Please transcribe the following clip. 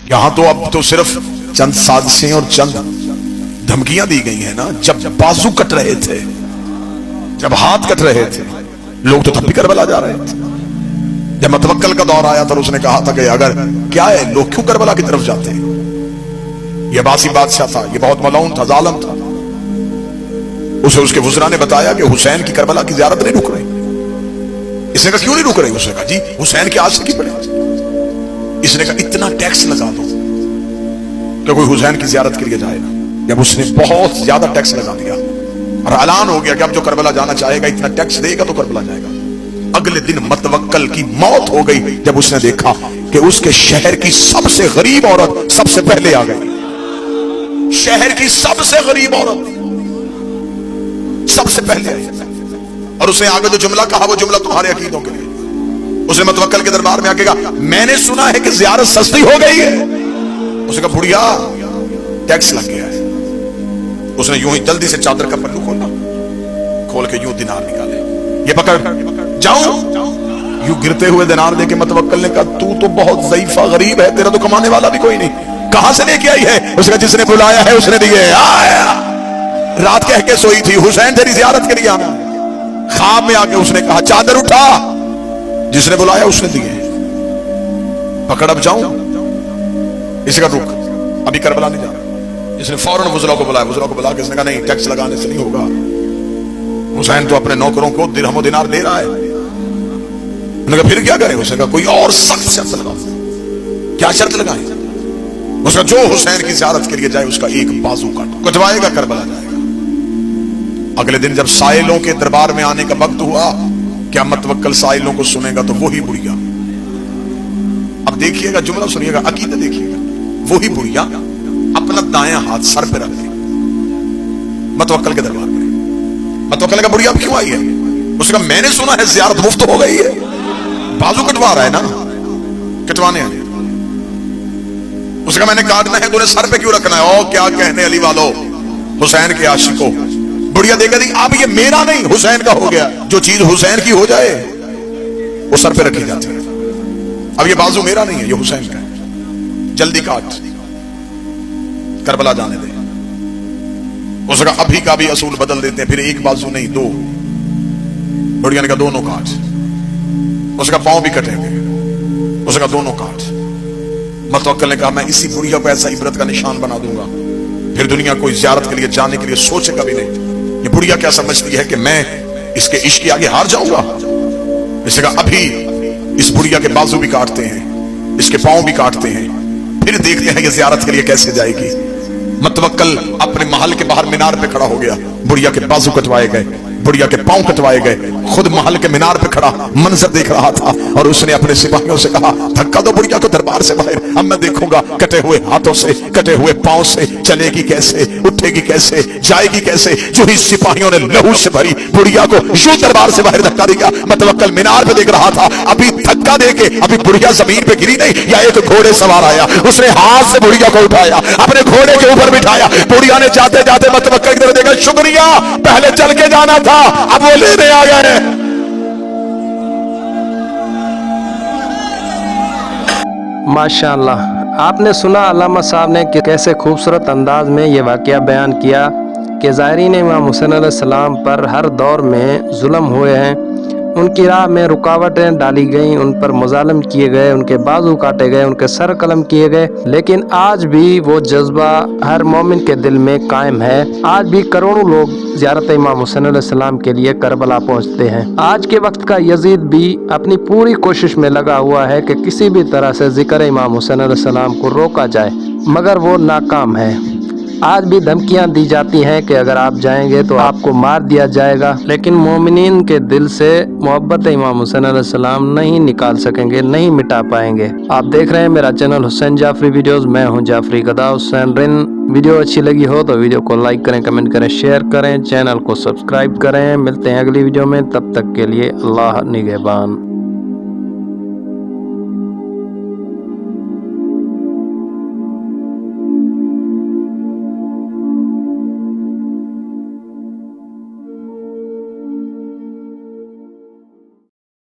یہاں تو اب تو صرف چند سازشیں اور چند دھمکیاں دی گئی ہیں نا. جب بازو کٹ رہے تھے، جب ہاتھ کٹ رہے تھے، لوگ تو تب بھی کربلا جا رہے تھے. جب متوکل کا دور آیا تھا اس نے کہا تھا کہ اگر کیا ہے لوگ کیوں کربلا کی طرف جاتے ہیں. یہ عباسی بادشاہ تھا، یہ بہت ملعون تھا، ظالم تھا. اسے اس کے وزراء نے بتایا کہ حسین کی کربلا کی زیارت نہیں رک رہی. اس نے کہا کیوں نہیں رک رہی؟ اس نے کہا جی حسین کی آج کی پڑے. اس نے کہا اتنا ٹیکس لگا دو کہ کوئی حسین کی زیارت کے لیے جائے گا. جب اس نے بہت زیادہ ٹیکس لگا دیا اور اعلان ہو گیا کہ اب جو کربلا جانا چاہے گا اتنا ٹیکس دے گا تو کربلا جائے گا. اگلے دن متوکل کی موت ہو گئی جب اس نے دیکھا کہ اس کے شہر کی سب سے غریب عورت سب سے پہلے آ گئی. شہر کی سب سے غریب عورت سب سے پہلے آئی اور اس نے آگے جو جملہ کہا وہ جملہ تمہارے عقیدوں کے لیے. اس نے متوکل کے دربار میں آ کے کہا میں نے سنا ہے کہ زیارت سستی ہو گئی ہے. اس نے کہا بڑھیا ٹیکس لگ گیا ہے. اس نے یوں ہی جلدی سے چادر کا پلو کھولا، کھول کے یوں دینار نکالے. یہ پکڑ جاؤں. یوں گرتے ہوئے دینار دے کے متوکل نے کہا تو بہت ضعیفہ غریب ہے، تیرا تو کمانے والا بھی کوئی نہیں. کہاں سے لے کے آئی ہے؟ اس نے جس نے بلایا ہے اس نے دیے. رات کہہ کے سوئی تھی حسین تیری زیارت کے لیے آنا. خواب میں آ کے اس نے کہا چادر اٹھا، جس نے بلایا اس نے دیے. پکڑ اب جاؤں. اس کا رک ابھی کربلا نہیں جا. اس نے فوراً وزراء کو بلایا. وزراء کو بلا کے اس نے کہا نہیں ٹیکس لگانے سے نہیں ہوگا. حسین تو اپنے نوکروں کو درہم و دینار دے رہا ہے. انہوں نے کہا پھر کیا کریں؟ اس نے کہا کوئی اور سخت شرط لگاؤ. کیا شرط لگائیں؟ اس کا جو حسین کی زیارت کے لیے جائے اس کا ایک بازو کٹوائے گا، کربلا جائے گا. اگلے دن جب سائلوں کے دربار میں آنے کا وقت ہوا، کیا متوکل سائلوں کو سنے گا تو وہی بڑھیا. اب دیکھیے گا جملہ سنیے گا، عقیدہ دیکھیے گا. وہی بڑھیا اپنا دائیں ہاتھ سر پہ رکھ دے متوکل کے دربار میں. متوکل نے کہا بڑھیا اب کیوں آئی ہے؟ اس نے کہا میں نے سنا ہے زیارت مفت ہو گئی ہے. بازو کٹوا رہا ہے نا، کٹوانے آئے. اس نے کہا میں نے کاٹنا ہے، تو نے سر پہ کیوں رکھنا ہے؟ او کیا کہنے علی والو، حسین کے عاشقوں. بڑھیا دیکھا دی اب یہ میرا نہیں حسین کا ہو گیا. جو چیز حسین کی ہو جائے وہ سر پہ رکھی جاتی ہے. اب یہ بازو میرا نہیں ہے، یہ حسین کا ہے. جلدی کاٹ، کربلا جانے دے. اس کا ابھی کا بھی اصول بدل دیتے ہیں، پھر ایک بازو نہیں دو. بڑھیا نے کہا دونوں کاٹ. اس کا پاؤں بھی کٹیں گے. اس کا دونوں کاٹ. متوکل نے کہا میں اسی بڑھیا کو ایسا عبرت کا نشان بنا دوں گا، پھر دنیا کوئی زیارت کے لیے جانے کے لیے سوچے گا بھی نہیں. یہ بڑھیا کیا سمجھتی ہے کہ میں اس کے عشق کے آگے ہار جاؤں گا؟ اس نے کہا ابھی اس بڑھیا کے بازو بھی کاٹتے ہیں، اس کے پاؤں بھی کاٹتے ہیں، پھر دیکھتے ہیں یہ زیارت کے لیے کیسے جائے گی. متوکل اپنے محل کے باہر مینار پہ کھڑا ہو گیا. بڑھیا کے بازو کٹوائے گئے، بڑھیا کے پاؤں کٹوائے گئے. خود محل کے مینار پہ کھڑا منظر دیکھ رہا تھا اور اس نے اپنے سپاہیوں سے کہا دھکا دو بڑھیا کو دربار سے باہر. اب میں دیکھوں گا کٹے ہوئے ہاتھوں سے، کٹے ہوئے پاؤں سے چلے گی کیسے، اٹھے گی کیسے، جائے گی کیسے. جو ہی سپاہیوں نے لہو سے بھری بڑھیا کو یوں دربار سے باہر دھکا دیا. متوکل مینار پہ دیکھ رہا تھا. ابھی دھکا دے کے ابھی بڑھیا زمین پہ گری نہیں، یا ایک گھوڑے سوار آیا، اس نے ہاتھ سے بڑھیا کو اٹھایا، اپنے گھوڑے کے اوپر بٹھایا. بڑھیا نے جاتے جاتے متوکل کی طرف دیکھا، شکریہ پہلے چل کے جانا تھا، اب وہ لینے آ گئے. ماشاءاللہ آپ نے سنا علامہ صاحب نے کہ کیسے خوبصورت انداز میں یہ واقعہ بیان کیا کہ زائرین امام حسین علیہ السلام پر ہر دور میں ظلم ہوئے ہیں، ان کی راہ میں رکاوٹیں ڈالی گئیں، ان پر مظالم کیے گئے، ان کے بازو کاٹے گئے، ان کے سر قلم کیے گئے، لیکن آج بھی وہ جذبہ ہر مومن کے دل میں قائم ہے. آج بھی کروڑوں لوگ زیارت امام حسین علیہ السلام کے لیے کربلا پہنچتے ہیں. آج کے وقت کا یزید بھی اپنی پوری کوشش میں لگا ہوا ہے کہ کسی بھی طرح سے ذکر امام حسین علیہ السلام کو روکا جائے، مگر وہ ناکام ہے. آج بھی دھمکیاں دی جاتی ہیں کہ اگر آپ جائیں گے تو آپ کو مار دیا جائے گا، لیکن مومنین کے دل سے محبت امام حسین علیہ السلام نہیں نکال سکیں گے، نہیں مٹا پائیں گے. آپ دیکھ رہے ہیں میرا چینل حسین جعفری ویڈیوز. میں ہوں جعفری گدا حسین رن. ویڈیو اچھی لگی ہو تو ویڈیو کو لائک کریں، کمنٹ کریں، شیئر کریں، چینل کو سبسکرائب کریں. ملتے ہیں اگلی ویڈیو میں، تب تک کے لیے اللہ نگہبان.